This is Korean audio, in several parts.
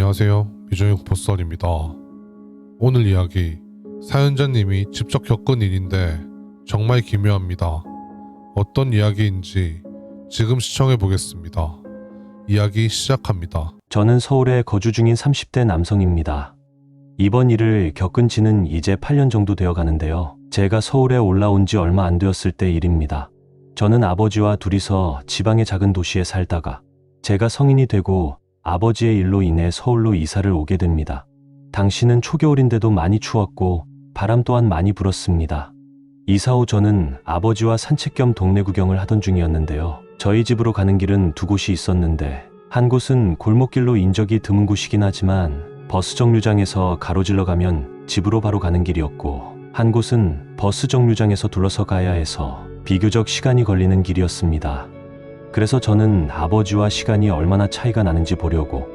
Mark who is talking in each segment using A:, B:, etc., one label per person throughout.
A: 안녕하세요. 비전의 보썰입니다. 오늘 이야기, 사연자님이 직접 겪은 일인데 정말 기묘합니다. 어떤 이야기인지 지금 시청해 보겠습니다. 이야기 시작합니다.
B: 저는 서울에 거주 중인 30대 남성입니다. 이번 일을 겪은 지는 이제 8년 정도 되어 가는데요. 제가 서울에 올라온 지 얼마 안 되었을 때 일입니다. 저는 아버지와 둘이서 지방의 작은 도시에 살다가 제가 성인이 되고 아버지의 일로 인해 서울로 이사를 오게 됩니다. 당시는 초겨울인데도 많이 추웠고 바람 또한 많이 불었습니다. 이사 후 저는 아버지와 산책 겸 동네 구경을 하던 중이었는데요. 저희 집으로 가는 길은 두 곳이 있었는데 한 곳은 골목길로 인적이 드문 곳이긴 하지만 버스 정류장에서 가로질러 가면 집으로 바로 가는 길이었고, 한 곳은 버스 정류장에서 둘러서 가야 해서 비교적 시간이 걸리는 길이었습니다. 그래서 저는 아버지와 시간이 얼마나 차이가 나는지 보려고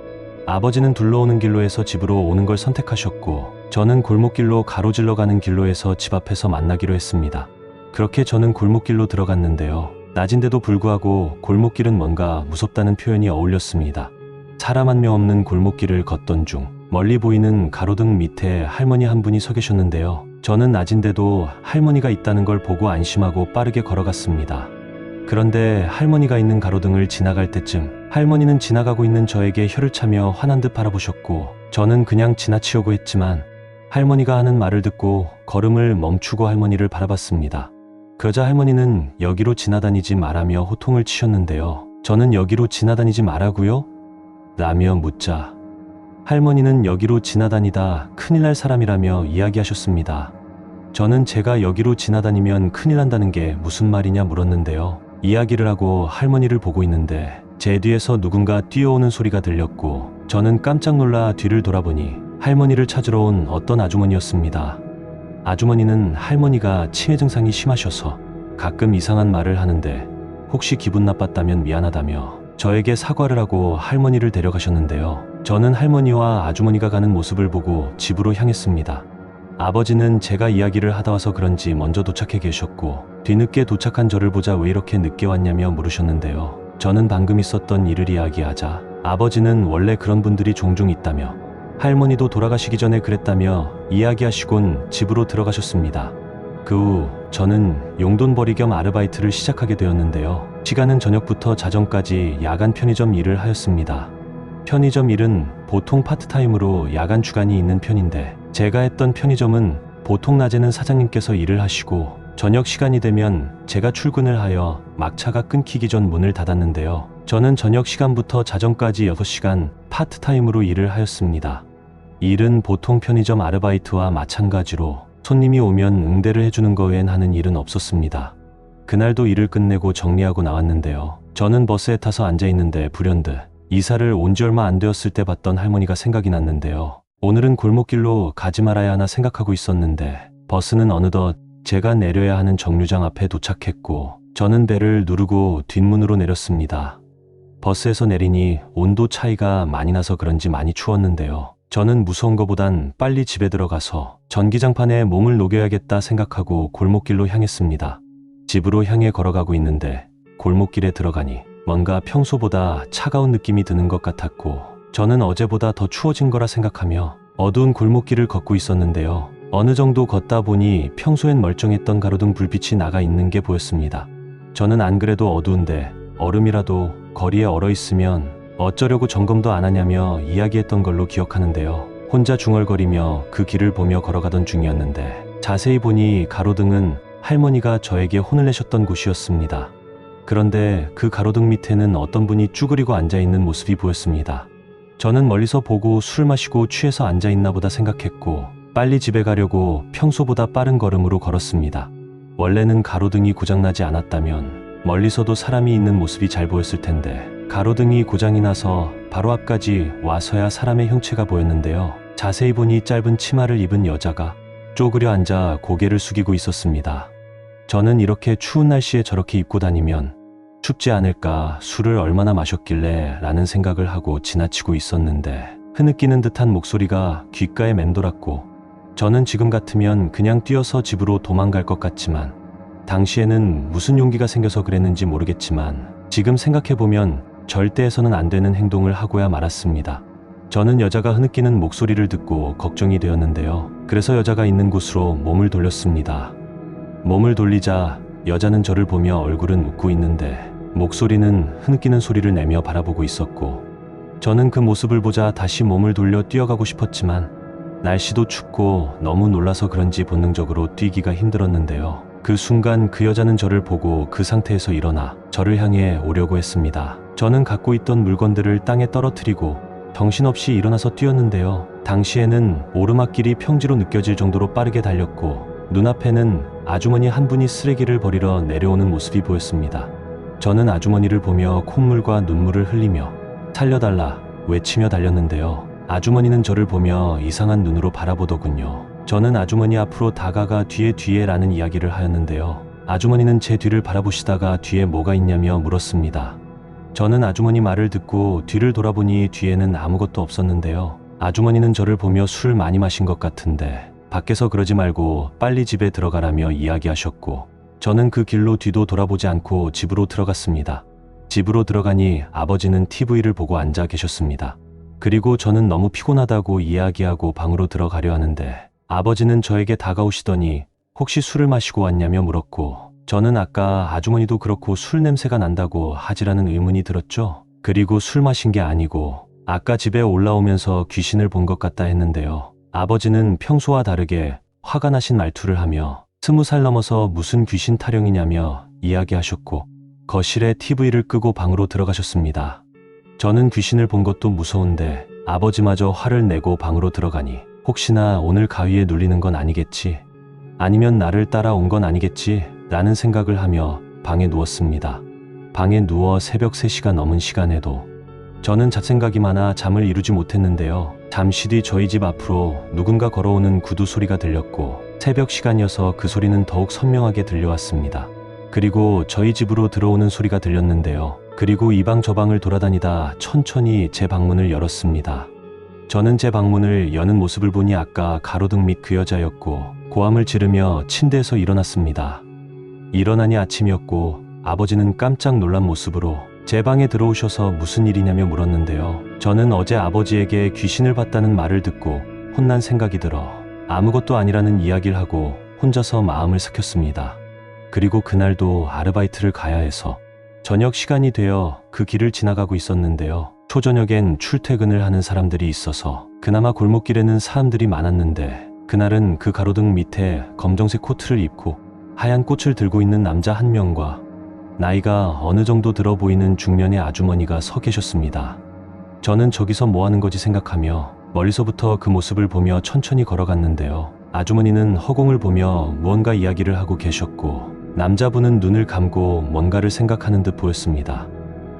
B: 아버지는 둘러오는 길로 해서 집으로 오는 걸 선택하셨고, 저는 골목길로 가로질러 가는 길로 해서 집 앞에서 만나기로 했습니다. 그렇게 저는 골목길로 들어갔는데요. 낮인데도 불구하고 골목길은 뭔가 무섭다는 표현이 어울렸습니다. 사람 한 명 없는 골목길을 걷던 중 멀리 보이는 가로등 밑에 할머니 한 분이 서 계셨는데요. 저는 낮인데도 할머니가 있다는 걸 보고 안심하고 빠르게 걸어갔습니다. 그런데 할머니가 있는 가로등을 지나갈 때쯤 할머니는 지나가고 있는 저에게 혀를 차며 화난 듯 바라보셨고, 저는 그냥 지나치려고 했지만 할머니가 하는 말을 듣고 걸음을 멈추고 할머니를 바라봤습니다. 그러자 할머니는 여기로 지나다니지 말라며 호통을 치셨는데요. 저는 여기로 지나다니지 말라고요? 라며 묻자 할머니는 여기로 지나다니다 큰일 날 사람이라며 이야기하셨습니다. 저는 제가 여기로 지나다니면 큰일 난다는 게 무슨 말이냐 물었는데요. 이야기를 하고 할머니를 보고 있는데 제 뒤에서 누군가 뛰어오는 소리가 들렸고, 저는 깜짝 놀라 뒤를 돌아보니 할머니를 찾으러 온 어떤 아주머니였습니다. 아주머니는 할머니가 치매 증상이 심하셔서 가끔 이상한 말을 하는데 혹시 기분 나빴다면 미안하다며 저에게 사과를 하고 할머니를 데려가셨는데요. 저는 할머니와 아주머니가 가는 모습을 보고 집으로 향했습니다. 아버지는 제가 이야기를 하다 와서 그런지 먼저 도착해 계셨고, 뒤늦게 도착한 저를 보자 왜 이렇게 늦게 왔냐며 물으셨는데요. 저는 방금 있었던 일을 이야기하자 아버지는 원래 그런 분들이 종종 있다며 할머니도 돌아가시기 전에 그랬다며 이야기하시곤 집으로 들어가셨습니다. 그 후 저는 용돈벌이 겸 아르바이트를 시작하게 되었는데요. 시간은 저녁부터 자정까지 야간 편의점 일을 하였습니다. 편의점 일은 보통 파트타임으로 야간 주간이 있는 편인데, 제가 했던 편의점은 보통 낮에는 사장님께서 일을 하시고 저녁 시간이 되면 제가 출근을 하여 막차가 끊기기 전 문을 닫았는데요. 저는 저녁 시간부터 자정까지 6시간 파트타임으로 일을 하였습니다. 일은 보통 편의점 아르바이트와 마찬가지로 손님이 오면 응대를 해주는 거 외엔 하는 일은 없었습니다. 그날도 일을 끝내고 정리하고 나왔는데요. 저는 버스에 타서 앉아있는데 불현듯 이사를 온 지 얼마 안 되었을 때 봤던 할머니가 생각이 났는데요. 오늘은 골목길로 가지 말아야 하나 생각하고 있었는데 버스는 어느덧 제가 내려야 하는 정류장 앞에 도착했고, 저는 벨을 누르고 뒷문으로 내렸습니다. 버스에서 내리니 온도 차이가 많이 나서 그런지 많이 추웠는데요. 저는 무서운 것보단 빨리 집에 들어가서 전기장판에 몸을 녹여야겠다 생각하고 골목길로 향했습니다. 집으로 향해 걸어가고 있는데 골목길에 들어가니 뭔가 평소보다 차가운 느낌이 드는 것 같았고, 저는 어제보다 더 추워진 거라 생각하며 어두운 골목길을 걷고 있었는데요. 어느 정도 걷다 보니 평소엔 멀쩡했던 가로등 불빛이 나가 있는 게 보였습니다. 저는 안 그래도 어두운데 얼음이라도 거리에 얼어 있으면 어쩌려고 점검도 안 하냐며 이야기했던 걸로 기억하는데요. 혼자 중얼거리며 그 길을 보며 걸어가던 중이었는데 자세히 보니 가로등은 할머니가 저에게 혼을 내셨던 곳이었습니다. 그런데 그 가로등 밑에는 어떤 분이 쭈그리고 앉아있는 모습이 보였습니다. 저는 멀리서 보고 술 마시고 취해서 앉아있나 보다 생각했고 빨리 집에 가려고 평소보다 빠른 걸음으로 걸었습니다. 원래는 가로등이 고장나지 않았다면 멀리서도 사람이 있는 모습이 잘 보였을 텐데 가로등이 고장이 나서 바로 앞까지 와서야 사람의 형체가 보였는데요. 자세히 보니 짧은 치마를 입은 여자가 쪼그려 앉아 고개를 숙이고 있었습니다. 저는 이렇게 추운 날씨에 저렇게 입고 다니면 춥지 않을까, 술을 얼마나 마셨길래 라는 생각을 하고 지나치고 있었는데 흐느끼는 듯한 목소리가 귓가에 맴돌았고, 저는 지금 같으면 그냥 뛰어서 집으로 도망갈 것 같지만 당시에는 무슨 용기가 생겨서 그랬는지 모르겠지만 지금 생각해보면 절대 해서는 안 되는 행동을 하고야 말았습니다. 저는 여자가 흐느끼는 목소리를 듣고 걱정이 되었는데요. 그래서 여자가 있는 곳으로 몸을 돌렸습니다. 몸을 돌리자 여자는 저를 보며 얼굴은 웃고 있는데 목소리는 흐느끼는 소리를 내며 바라보고 있었고, 저는 그 모습을 보자 다시 몸을 돌려 뛰어가고 싶었지만 날씨도 춥고 너무 놀라서 그런지 본능적으로 뛰기가 힘들었는데요. 그 순간 그 여자는 저를 보고 그 상태에서 일어나 저를 향해 오려고 했습니다. 저는 갖고 있던 물건들을 땅에 떨어뜨리고 정신없이 일어나서 뛰었는데요. 당시에는 오르막길이 평지로 느껴질 정도로 빠르게 달렸고 눈앞에는 아주머니 한 분이 쓰레기를 버리러 내려오는 모습이 보였습니다. 저는 아주머니를 보며 콧물과 눈물을 흘리며 살려달라 외치며 달렸는데요. 아주머니는 저를 보며 이상한 눈으로 바라보더군요. 저는 아주머니 앞으로 다가가 뒤에 라는 이야기를 하였는데요. 아주머니는 제 뒤를 바라보시다가 뒤에 뭐가 있냐며 물었습니다. 저는 아주머니 말을 듣고 뒤를 돌아보니 뒤에는 아무것도 없었는데요. 아주머니는 저를 보며 술을 많이 마신 것 같은데 밖에서 그러지 말고 빨리 집에 들어가라며 이야기하셨고, 저는 그 길로 뒤도 돌아보지 않고 집으로 들어갔습니다. 집으로 들어가니 아버지는 TV를 보고 앉아 계셨습니다. 그리고 저는 너무 피곤하다고 이야기하고 방으로 들어가려 하는데 아버지는 저에게 다가오시더니 혹시 술을 마시고 왔냐며 물었고, 저는 아까 아주머니도 그렇고 술 냄새가 난다고 하지라는 의문이 들었죠. 그리고 술 마신 게 아니고 아까 집에 올라오면서 귀신을 본 것 같다 했는데요. 아버지는 평소와 다르게 화가 나신 말투를 하며 20살 넘어서 무슨 귀신 타령이냐며 이야기하셨고 거실에 TV를 끄고 방으로 들어가셨습니다. 저는 귀신을 본 것도 무서운데 아버지마저 화를 내고 방으로 들어가니 혹시나 오늘 가위에 눌리는 건 아니겠지? 아니면 나를 따라온 건 아니겠지? 라는 생각을 하며 방에 누웠습니다. 방에 누워 새벽 3시가 넘은 시간에도 저는 잡생각이 많아 잠을 이루지 못했는데요. 잠시 뒤 저희 집 앞으로 누군가 걸어오는 구두 소리가 들렸고 새벽 시간이어서 그 소리는 더욱 선명하게 들려왔습니다. 그리고 저희 집으로 들어오는 소리가 들렸는데요. 그리고 이 방 저 방을 돌아다니다 천천히 제 방문을 열었습니다. 저는 제 방문을 여는 모습을 보니 아까 가로등 밑 그 여자였고 고함을 지르며 침대에서 일어났습니다. 일어나니 아침이었고 아버지는 깜짝 놀란 모습으로 제 방에 들어오셔서 무슨 일이냐며 물었는데요. 저는 어제 아버지에게 귀신을 봤다는 말을 듣고 혼난 생각이 들어 아무것도 아니라는 이야기를 하고 혼자서 마음을 삭혔습니다. 그리고 그날도 아르바이트를 가야 해서 저녁 시간이 되어 그 길을 지나가고 있었는데요. 초저녁엔 출퇴근을 하는 사람들이 있어서 그나마 골목길에는 사람들이 많았는데 그날은 그 가로등 밑에 검정색 코트를 입고 하얀 꽃을 들고 있는 남자 한 명과 나이가 어느 정도 들어 보이는 중년의 아주머니가 서 계셨습니다. 저는 저기서 뭐 하는 거지 생각하며 멀리서부터 그 모습을 보며 천천히 걸어갔는데요. 아주머니는 허공을 보며 무언가 이야기를 하고 계셨고 남자분은 눈을 감고 뭔가를 생각하는 듯 보였습니다.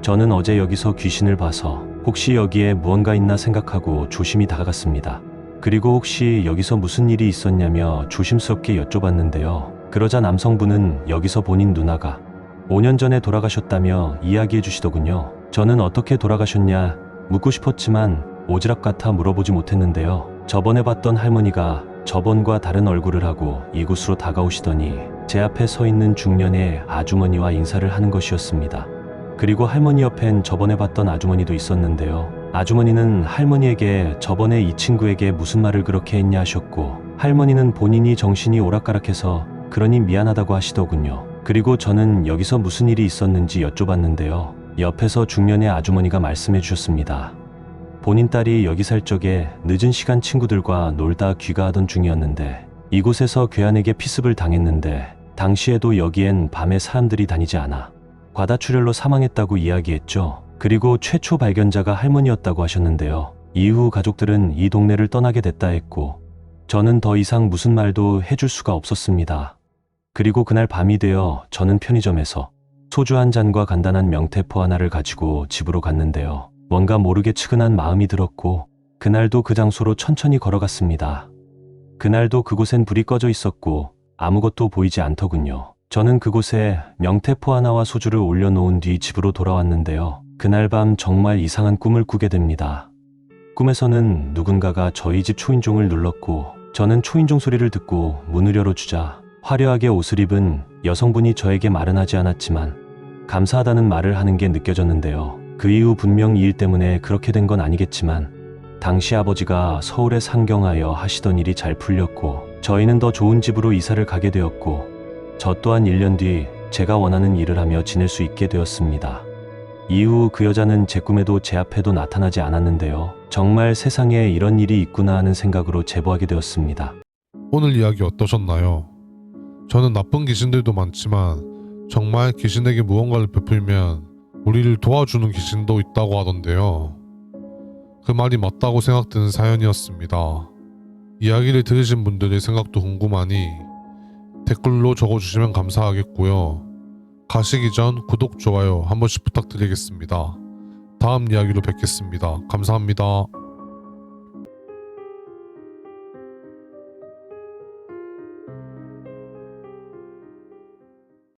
B: 저는 어제 여기서 귀신을 봐서 혹시 여기에 무언가 있나 생각하고 조심히 다가갔습니다. 그리고 혹시 여기서 무슨 일이 있었냐며 조심스럽게 여쭤봤는데요. 그러자 남성분은 여기서 본인 누나가 5년 전에 돌아가셨다며 이야기해 주시더군요. 저는 어떻게 돌아가셨냐 묻고 싶었지만 오지랖 같아 물어보지 못했는데요. 저번에 봤던 할머니가 저번과 다른 얼굴을 하고 이곳으로 다가오시더니 제 앞에 서 있는 중년의 아주머니와 인사를 하는 것이었습니다. 그리고 할머니 옆엔 저번에 봤던 아주머니도 있었는데요. 아주머니는 할머니에게 저번에 이 친구에게 무슨 말을 그렇게 했냐 하셨고 할머니는 본인이 정신이 오락가락해서 그러니 미안하다고 하시더군요. 그리고 저는 여기서 무슨 일이 있었는지 여쭤봤는데요. 옆에서 중년의 아주머니가 말씀해 주셨습니다. 본인 딸이 여기 살 적에 늦은 시간 친구들과 놀다 귀가하던 중이었는데 이곳에서 괴한에게 피습을 당했는데 당시에도 여기엔 밤에 사람들이 다니지 않아 과다출혈로 사망했다고 이야기했죠. 그리고 최초 발견자가 할머니였다고 하셨는데요. 이후 가족들은 이 동네를 떠나게 됐다 했고 저는 더 이상 무슨 말도 해줄 수가 없었습니다. 그리고 그날 밤이 되어 저는 편의점에서 소주 한 잔과 간단한 명태포 하나를 가지고 집으로 갔는데요. 뭔가 모르게 측은한 마음이 들었고 그날도 그 장소로 천천히 걸어갔습니다. 그날도 그곳엔 불이 꺼져 있었고 아무것도 보이지 않더군요. 저는 그곳에 명태포 하나와 소주를 올려놓은 뒤 집으로 돌아왔는데요. 그날 밤 정말 이상한 꿈을 꾸게 됩니다. 꿈에서는 누군가가 저희 집 초인종을 눌렀고 저는 초인종 소리를 듣고 문을 열어주자 화려하게 옷을 입은 여성분이 저에게 말은 하지 않았지만 감사하다는 말을 하는 게 느껴졌는데요. 그 이후 분명 이 일 때문에 그렇게 된 건 아니겠지만 당시 아버지가 서울에 상경하여 하시던 일이 잘 풀렸고 저희는 더 좋은 집으로 이사를 가게 되었고 저 또한 1년 뒤 제가 원하는 일을 하며 지낼 수 있게 되었습니다. 이후 그 여자는 제 꿈에도 제 앞에도 나타나지 않았는데요. 정말 세상에 이런 일이 있구나 하는 생각으로 제보하게 되었습니다.
A: 오늘 이야기 어떠셨나요? 저는 나쁜 귀신들도 많지만 정말 귀신에게 무언가를 베풀면 우리를 도와주는 귀신도 있다고 하던데요. 그 말이 맞다고 생각되는 사연이었습니다. 이야기를 들으신 분들의 생각도 궁금하니 댓글로 적어주시면 감사하겠고요. 가시기 전 구독, 좋아요 한 번씩 부탁드리겠습니다. 다음 이야기로 뵙겠습니다. 감사합니다.